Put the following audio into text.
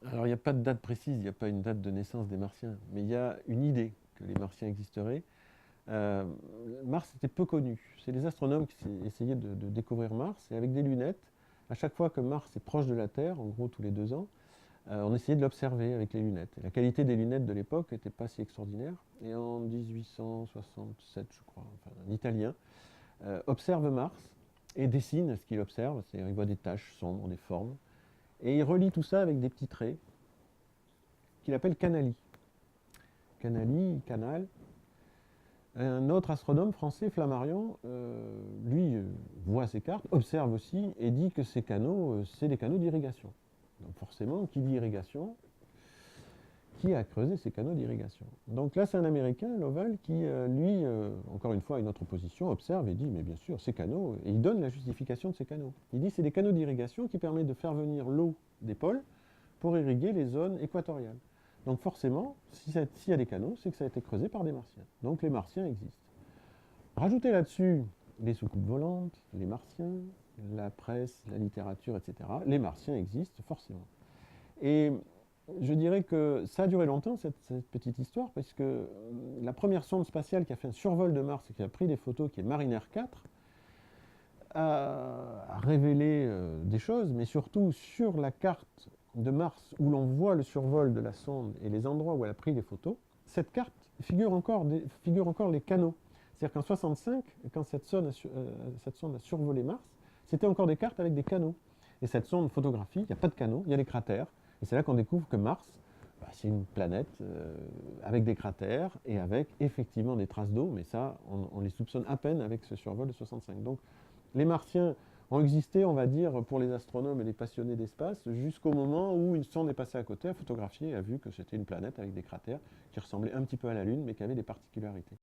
Alors, il n'y a pas de date précise, il n'y a pas une date de naissance des Martiens, mais il y a une idée que les Martiens existeraient. Euh, Mars était peu connu. C'est les astronomes qui essayaient de découvrir Mars, et avec des lunettes, à chaque fois que Mars est proche de la Terre, en gros tous les 2 ans, on essayait de l'observer avec les lunettes. Et la qualité des lunettes de l'époque n'était pas si extraordinaire. Et en 1867, je crois, enfin, un Italien observe Mars et dessine ce qu'il observe, c'est-à-dire il voit des taches sombres, des formes, et il relie tout ça avec des petits traits qu'il appelle canali. Canali, canal. Un autre astronome français, Flammarion, lui voit ces cartes, observe aussi et dit que ces canaux, c'est des canaux d'irrigation. Donc forcément, qui dit irrigation, qui a creusé ces canaux d'irrigation? Donc là, c'est un Américain, Lovell, qui, lui, encore une fois, a une autre position, observe et dit, mais bien sûr, ces canaux, et il donne la justification de ces canaux. Il dit, c'est des canaux d'irrigation qui permettent de faire venir l'eau des pôles pour irriguer les zones équatoriales. Donc forcément, s'il y a des canaux, c'est que ça a été creusé par des Martiens. Donc les Martiens existent. Rajoutez là-dessus les soucoupes volantes, les Martiens, la presse, la littérature, etc. Les Martiens existent forcément. Et je dirais que ça a duré longtemps, cette petite histoire, parce que la première sonde spatiale qui a fait un survol de Mars et qui a pris des photos, qui est Mariner 4, a révélé des choses, mais surtout sur la carte de Mars où l'on voit le survol de la sonde et les endroits où elle a pris les photos, cette carte figure encore les canaux. C'est-à-dire qu'en 65, quand cette sonde a survolé Mars, c'était encore des cartes avec des canaux. Et cette sonde photographie, il n'y a pas de canaux, il y a des cratères. Et c'est là qu'on découvre que Mars, bah, c'est une planète avec des cratères et avec effectivement des traces d'eau, mais ça, on les soupçonne à peine avec ce survol de 65. Donc les Martiens ont existé, on va dire, pour les astronomes et les passionnés d'espace, jusqu'au moment où une sonde est passée à côté, a photographié et a vu que c'était une planète avec des cratères qui ressemblaient un petit peu à la Lune, mais qui avait des particularités.